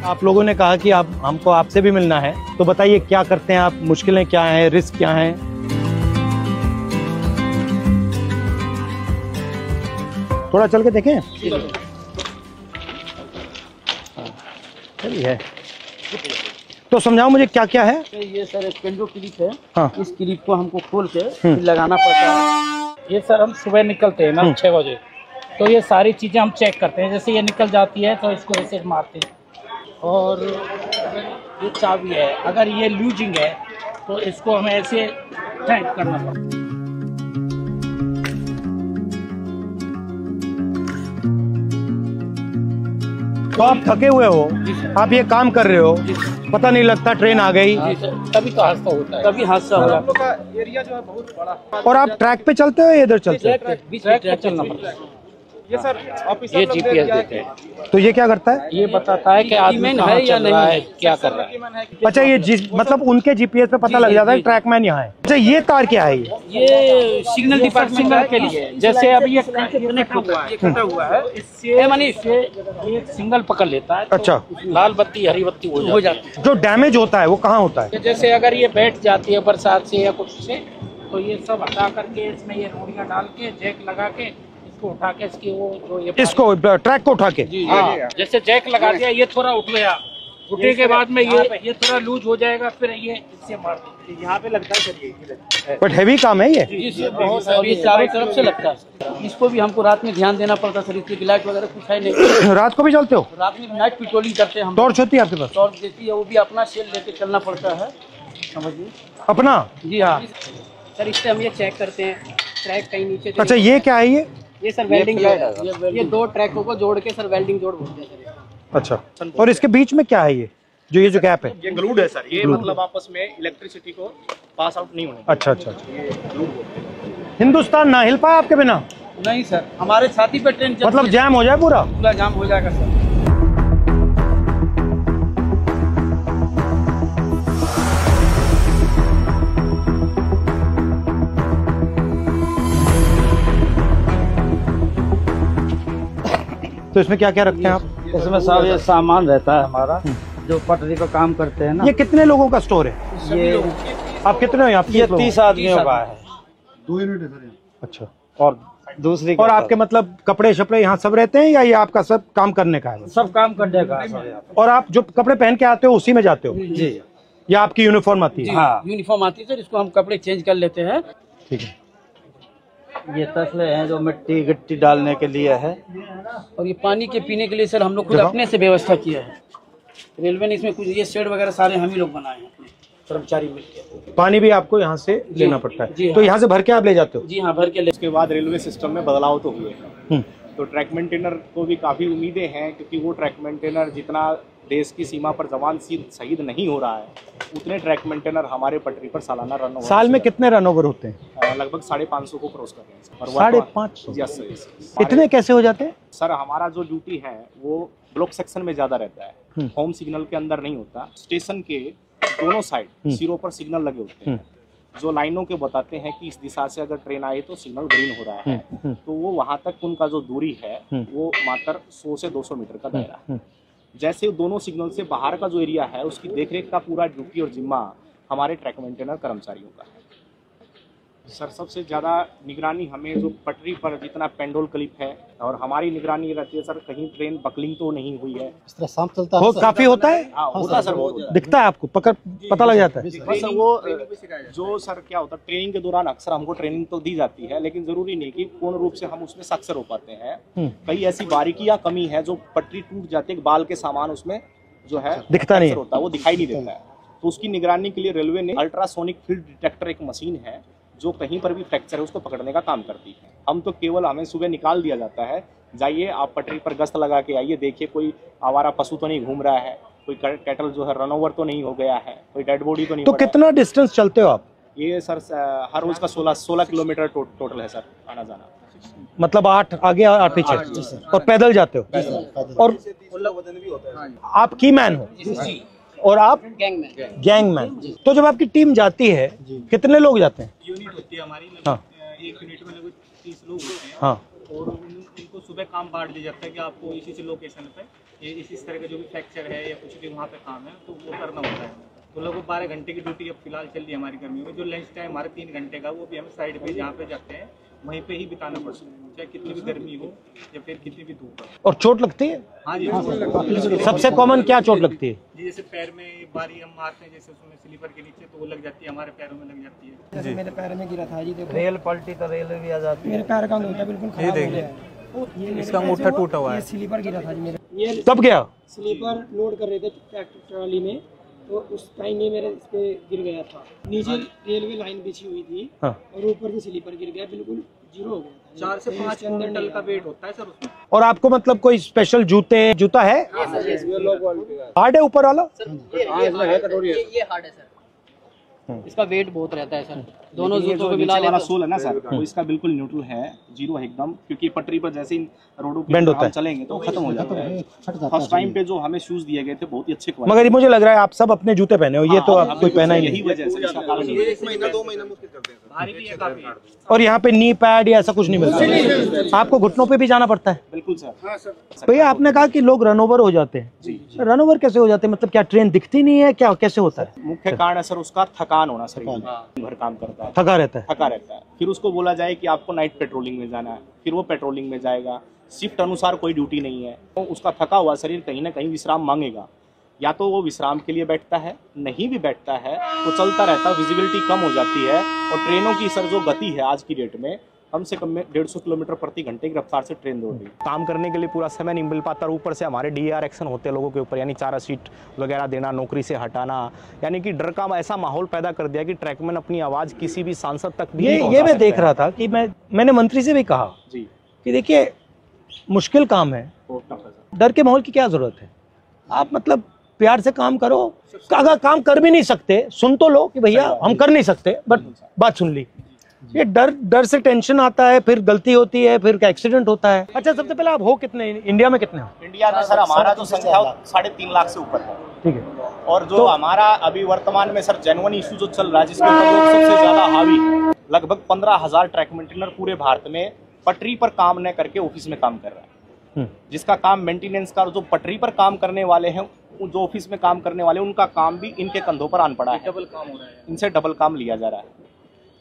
आप लोगों ने कहा कि आप हमको आपसे भी मिलना है, तो बताइए क्या करते हैं आप, मुश्किलें क्या हैं, रिस्क क्या हैं? थोड़ा चल के देखें। चलिए, तो समझाओ मुझे क्या क्या है। ये सर एक पेंडो क्लिप है। हाँ। इस क्लिप को हमको खोल के फिर लगाना पड़ता है। ये सर हम सुबह निकलते हैं ना 6 बजे, तो ये सारी चीजें हम चेक करते हैं। जैसे ये निकल जाती है तो इसको ऐसे मारते हैं। और ये चाबी है, अगर ये लूजिंग है तो इसको हमें ऐसे टाइट करना पड़ता है। तो आप थके हुए हो, आप ये काम कर रहे हो, पता नहीं लगता ट्रेन आ गई, तभी तो हादसा होता है, तभी हादसा हो रहा है। एरिया जो है बहुत बड़ा। और आप ट्रैक पे चलते हो या इधर चलते हो? ट्रैक चलना पड़ता है। ये सर ऑफिसर ये लोग जीपीएस क्या देते हैं। तो ये क्या करता है? ये बताता है कि आदमी कहाँ चल रहा है, क्या कर रहा है। अच्छा, ये मतलब उनके जीपीएस पे पता लग जाता है ट्रैकमैन यहाँ है। अच्छा, ये तार क्या है? ये सिग्नल डिपार्टमेंट के लिए। जैसे अब ये कनेक्ट हुआ है, ये कटा हुआ है, इससे मानी इससे ये सिग्नल पकड़ लेता है। अच्छा, लाल बत्ती हरी बत्ती हो जाती है। जो डैमेज होता है वो कहाँ होता है? जैसे अगर ये बैठ जाती है बरसात से या कुछ से, तो ये सब हटा करके इसमें ये रोड़ियाँ डाल के जैक लगा के इसको उठा के इसकी वो जो ये इसको ट्रैक को उठा के, हाँ, जैसे जैक लगा दिया, ये थोड़ा उठ गया, उठने के बाद में ये थोड़ा लूज हो जाएगा, फिर ये इससे मार देते। यहाँ पे लगता है सर ये। बट हैवी काम है ये। और ये चारों तरफ से लगता है। इसको भी हमको रात में ध्यान देना पड़ता है सर, इसकी लाइट वगैरह कुछ है नहीं। रात को भी चलते हो? रात में नाइट पेट्रोलिंग करते हैं हम। टॉर्च होती है आपके पास? टॉर्च देती है, वो भी अपना सेल लेके चलना पड़ता है, समझिए। अपना? जी हाँ सर, इससे हम ये चेक करते हैं ट्रैक कहीं नीचे। अच्छा, ये क्या है? ये सर वेल्डिंग है। ये 2 ट्रैकों को जोड़ के सर वेल्डिंग जोड़ बोलते हैं सर। अच्छा, और इसके बीच में क्या है? ये जो गैप है, ये ग्लूड है सर। ये मतलब आपस में इलेक्ट्रिसिटी को पास आउट नहीं होने। अच्छा अच्छा, हिंदुस्तान ना हिल पाया आपके बिना? नहीं सर, हमारे छाती पे ट्रेन मतलब जैम हो जाए, पूरा जाम हो जाएगा सर। तो इसमें क्या क्या रखते हैं आप? इसमें सब ये सामान रहता है हमारा, जो पटरी पर काम करते हैं ना। ये कितने लोगों का स्टोर है? ये आप कितने हो यहाँ? ये 30 आदमियों का है। 2 यूनिट है सर। अच्छा, और दूसरी और आपके मतलब कपड़े शपड़े यहाँ सब रहते हैं या ये आपका सब काम करने का है? सब काम करने का है। और आप जो कपड़े पहन के आते हो उसी में जाते हो? जी, या आपकी यूनिफॉर्म आती है? हाँ, यूनिफॉर्म आती है सर, इसको हम कपड़े चेंज कर लेते हैं। ठीक है। ये तसले हैं जो मिट्टी गिट्टी डालने के लिए है, और ये पानी के पीने के लिए सर हम लोग खुद अपने से व्यवस्था किया है। रेलवे ने इसमें कुछ ये शेड वगैरह सारे हम ही लोग बनाए हैं, अपने कर्मचारी मिलकर। पानी भी आपको यहाँ से लेना पड़ता है? जी, तो यहाँ से भर के आप ले जाते हो? जी हाँ, भर के। उसके बाद रेलवे सिस्टम में बदलाव तो हुए हैं, तो ट्रैक मेंटेनर को भी काफ़ी उम्मीदें हैं, क्योंकि वो ट्रैक मेंटेनर जितना देश की सीमा पर जवान शहीद नहीं हो रहा है, उतने ट्रैक मेंटेनर हमारे पटरी पर सालाना रन ओवर। साल में कितने रन ओवर होते हैं? लगभग 550 को क्रॉस कर रहे हैं। 550? Yes sir. इतने कैसे हो जाते हैं सर, हमारा जो ड्यूटी है वो ब्लॉक सेक्शन में ज़्यादा रहता है, होम सिग्नल के अंदर नहीं होता। स्टेशन के दोनों साइड सिरों पर सिग्नल लगे होते हैं, जो लाइनों के बताते हैं कि इस दिशा से अगर ट्रेन आई तो सिग्नल ग्रीन हो रहा है, तो वो वहाँ तक उनका जो दूरी है वो मात्र 100 से 200 मीटर का दायरा है। जैसे दोनों सिग्नल से बाहर का जो एरिया है उसकी देखरेख का पूरा ड्यूटी और जिम्मा हमारे ट्रैक मेंटेनर कर्मचारियों का है। सर, सबसे ज़्यादा निगरानी हमें जो पटरी पर जितना पेंडोल क्लिप है, और हमारी निगरानी रहती है सर, कहीं ट्रेन बकलिंग तो नहीं हुई है। इस तरह शाम चलता है? काफी होता है? हाँ, होता सर, बहुत दिखता है आपको? पता लग जाता है? बस वो जो सर क्या होता है, ट्रेनिंग के दौरान अक्सर हमको ट्रेनिंग तो दी जाती है, लेकिन जरूरी नहीं कि पूर्ण रूप से हम उसमें साक्षर हो पाते हैं। कई ऐसी बारीकियां कमी है जो पटरी टूट जाती है, बाल के सामान उसमें जो है दिखता नहीं होता है, वो दिखाई नहीं देता है। तो उसकी निगरानी के लिए रेलवे ने अल्ट्रासोनिक फील्ड डिटेक्टर एक मशीन है जो कहीं पर भी फ्रैक्चर है उसको पकड़ने का काम करती है। हम तो केवल हमें सुबह निकाल दिया जाता है, जाइए आप पटरी पर गश्त लगा के आइए, देखिए कोई आवारा पशु तो नहीं घूम रहा है, कोई कैटल जो है रन ओवर तो नहीं हो गया है, कोई डेड बॉडी तो नहीं। तो कितना डिस्टेंस चलते हो आप? ये सर हर रोज का 16 किलोमीटर टोटल है सर, आना जाना। मतलब 8 आगे 8 पीछे, और पैदल जाते हो? और आप की मैन हो? और आप गैंगमैन। गैंगमैन। तो जब आपकी टीम जाती है कितने लोग जाते हैं? यूनिट होती है हमारी, हाँ। एक यूनिट में लगभग 30 लोग होते हैं। हाँ। और उनको सुबह काम बांट दिया जाता है कि आपको इसी लोकेशन पे इस तरह का जो भी फ्रैक्चर है या कुछ भी वहाँ पे काम है तो वो करना होता है। तो लगभग 12 घंटे की ड्यूटी अब फिलहाल चल रही है हमारी गर्मियों में। जो लंच टाइम हमारे 3 घंटे का वो भी हमें साइड पे जहाँ पे जाते हैं वहीं पे ही बिताना पड़ता है, चाहे कितनी भी गर्मी हो या फिर कितनी भी धूप हो। और चोट लगती है? हाँ जी, सबसे कॉमन क्या चोट लगती है? जी जैसे पैर में बारी हम मारते हैं, जैसे उसमें स्लीपर के नीचे तो वो लग जाती है, हमारे पैरों में लग जाती है। जैसे मेरे पैर में गिरा था जी, देखो रेल पलटी तो रेल भी आ जाती है। मेरे पैर का अंगूठा बिल्कुल खराब हो गया है। इसका अंगूठा टूटा हुआ है। ये स्लीपर गिरा था जी मेरे। ये तब क्या? स्लीपर लोड कर रहे थे ट्रैक्टर ट्रॉली में, तो उस टाइम ये मेरे इस पे गिर गया था। नीचे रेलवे लाइन बिछी हुई थी। हाँ। और ऊपर से स्लीपर गिर गया, बिल्कुल जीरो हो गया था। 4 से 5 क्विंटल का वेट होता है सर उसमें। और आपको मतलब कोई स्पेशल जूता है? हार्ड है ऊपर वाला? ये हार्ड है सर, इसका वेट बहुत रहता है सर। दोनों जूतों को मिला वाला सोल है ना सर, वो इसका बिल्कुल न्यूट्रल है, जीरो है एकदम, क्योंकि पटरी पर जैसे ही रोडों पे बेंड होता हम है। चलेंगे तो खत्म हो जाता है। फर्स्ट टाइम पे जो हमें शूज दिए गए थे बहुत ही अच्छे क्वालिटी। मगर ये मुझे लग रहा है आप सब अपने जूते पहने हो, ये तो आप कोई पहना ही यही नहीं। वजह है सर, इसका कारण यही है। 1 महीना 2 महीना मुश्किल करते हैं भारी भी है काफी। और यहाँ पे नी पैड या ऐसा कुछ नहीं मिलता? आपको घुटनों पे भी जाना पड़ता है? बिल्कुल सर। भैया आपने कहा कि लोग रन ओवर हो जाते हैं, रन ओवर कैसे हो जाते हैं? मतलब क्या ट्रेन दिखती नहीं है, क्या कैसे होता है? मुख्य कारण है सर उसका थकान होना, शरीर में दिन भर काम करता है, थका रहता है। थका रहता है। फिर उसको बोला जाए कि आपको नाइट पेट्रोलिंग में जाना है, फिर वो पेट्रोलिंग में जाएगा। शिफ्ट अनुसार कोई ड्यूटी नहीं है, तो उसका थका हुआ शरीर कहीं ना कहीं विश्राम मांगेगा। या तो वो विश्राम के लिए बैठता है, नहीं भी बैठता है तो चलता रहता है, विजिबिलिटी कम हो जाती है। और ट्रेनों की सर जो गति है आज की डेट में कम से कम 150 किलोमीटर प्रति घंटे की रफ्तार से ट्रेन दौड़ रही है। काम करने के लिए पूरा समय नहीं मिल पाता। और ऊपर से हमारे DAR एक्शन होते हैं लोगों के ऊपर, यानी 4 सीट वगैरह देना, नौकरी से हटाना, यानी कि डर का ऐसा माहौल पैदा कर दिया कि ट्रैकमैन अपनी आवाज़ किसी भी सांसद तक भी नहीं ये पहुंचा मैं सकता देख है। रहा था कि मैंने मंत्री से भी कहा जी, कि देखिए मुश्किल काम है, बहुत टफ है सर। डर के माहौल की क्या जरूरत है? आप मतलब प्यार से काम करो। अगर काम कर भी नहीं सकते सुन तो लो कि भैया हम कर नहीं सकते, बट बात सुन ली। ये डर से टेंशन आता है, फिर गलती होती है, फिर एक्सीडेंट होता है। अच्छा, सबसे पहले आप हो कितने इंडिया में? कितने हो इंडिया में सर हमारा जो संख्या 3.5 लाख से ऊपर है। ठीक है। और जो हमारा अभी वर्तमान में सर जेन्युइन इशू जो चल रहा है, जिसके ऊपर लोग सबसे ज्यादा हावी है, लगभग 15,000 ट्रैक मेंटेनर पूरे भारत में पटरी पर काम न करके ऑफिस में काम कर रहा है। जिसका काम मेंटेनेंस का, जो पटरी पर काम करने वाले हैं, जो ऑफिस में काम करने वाले, उनका काम भी इनके कंधों पर आन पड़ा है। डबल काम हो रहा है, इनसे डबल काम लिया जा रहा है।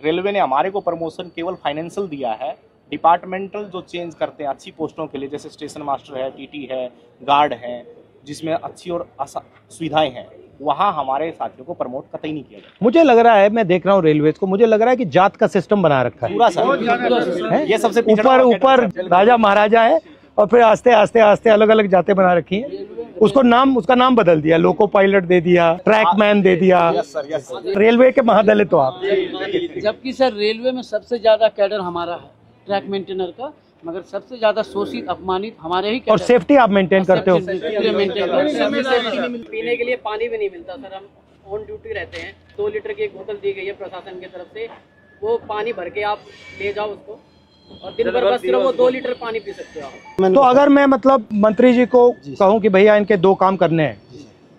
रेलवे ने हमारे को प्रमोशन केवल फाइनेंशियल दिया है, डिपार्टमेंटल जो चेंज करते हैं अच्छी पोस्टों के लिए, जैसे स्टेशन मास्टर है, TT है, गार्ड है, जिसमें अच्छी और सुविधाएं हैं, वहाँ हमारे साथियों को प्रमोट कतई नहीं किया जाता। मुझे लग रहा है, मैं देख रहा हूँ रेलवेज को, मुझे लग रहा है कि जात का सिस्टम बना रखा है पूरा सर, ये सबसे ऊपर राजा महाराजा है और फिर आस्ते आस्ते आस्ते अलग अलग जातें बना रखी हैं। उसका नाम बदल दिया, लोको पायलट दे दिया, ट्रैकमैन दे दिया। रेलवे के महादल है तो आप। जबकि सर रेलवे में सबसे ज्यादा कैडर हमारा है ट्रैक मेंटेनर का, मगर सबसे ज्यादा शोषित अपमानित हमारे ही और सेफ्टी आप मेंटेन करते हो? पीने के लिए पानी भी नहीं मिलता सर। हम ऑन ड्यूटी रहते हैं, 2 लीटर की एक बोतल दी गई है प्रशासन की तरफ से, वो पानी भर के आप ले जाओ उसको, और दिन भर बस सिर्फ वो 2 लीटर पानी पी सकते हो आप। तो अगर मैं मतलब मंत्री जी को कहूँ कि भैया इनके 2 काम करने हैं,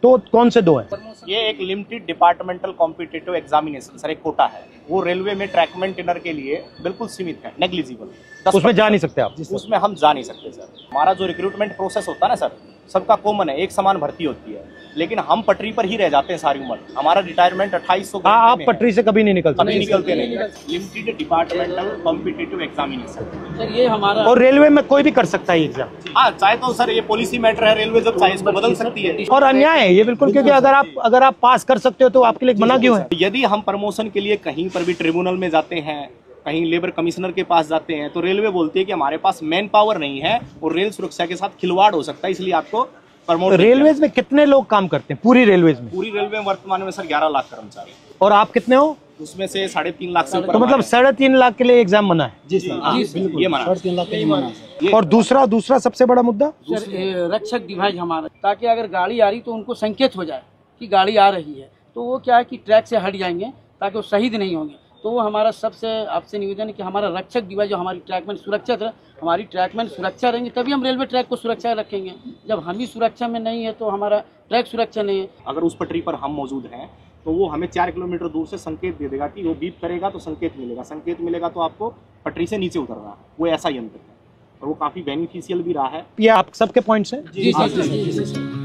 तो कौन से 2 हैं? ये एक limited departmental competitive examination sir, एक कोटा है, वो रेलवे में ट्रैक मेंटेनर के लिए बिल्कुल सीमित है, नेग्लिजिबल। उसमें जा नहीं सकते आप? उसमें हम जा नहीं सकते सर। हमारा जो रिक्रूटमेंट प्रोसेस होता है ना सर, सबका कॉमन है, एक समान भर्ती होती है, लेकिन हम पटरी पर ही रह जाते हैं सारी उम्र। हमारा रिटायरमेंट 2800। आप पटरी से कभी नहीं निकलते? कभी निकलते नहीं। Limited departmental competitive examination sir ये हमारा, और रेलवे में कोई भी कर सकता है एग्जाम? हाँ, चाहे तो सर ये पॉलिसी मैटर है, रेलवे जब चाहे इसको बदल सकती है। और अन्याय है ये बिल्कुल, क्योंकि अगर आप पास कर सकते हो तो आपके लिए मना क्यों है? यदि हम प्रमोशन के लिए कहीं पर भी ट्रिब्यूनल में जाते हैं, कहीं लेबर कमिश्नर के पास जाते हैं, तो रेलवे बोलती है कि हमारे पास मैन पावर नहीं है और रेल सुरक्षा के साथ खिलवाड़ हो सकता है, इसलिए आपको प्रमोट। रेलवेज में कितने लोग काम करते हैं पूरी रेलवेज में? पूरी रेलवे में वर्तमान में सर 11 लाख कर्मचारी, और आप कितने हो? उसमें से 3.5 लाख से ऊपर। तो मतलब 3.5 लाख के लिए एग्जाम मना है? जी सर, ये मना। 3.5 लाख के लिए मना है। और दूसरा सबसे बड़ा मुद्दा सर रक्षक डिवाइस हमारा, ताकि अगर गाड़ी आ रही तो उनको संकेत हो जाए कि गाड़ी आ रही है, तो वो क्या है कि ट्रैक से हट जाएंगे ताकि वो शहीद नहीं होंगे। तो हमारा सबसे आपसे निवेदन है कि हमारा रक्षक दिवस जो हमारी ट्रैकमैन सुरक्षित है, हमारी ट्रैकमैन सुरक्षा रहेंगे तभी हम रेलवे ट्रैक को सुरक्षा रखेंगे। जब हम ही सुरक्षा में नहीं है तो हमारा ट्रैक सुरक्षा नहीं है। अगर उस पटरी पर हम मौजूद हैं तो वो हमें 4 किलोमीटर दूर से संकेत दे देगा कि वो बीप करेगा तो संकेत मिलेगा तो आपको पटरी से नीचे उतरना है। वो ऐसा यंत्र है और वो काफ़ी बेनिफिशियल भी रहा है। ये आप सबके पॉइंट्स हैं? जी।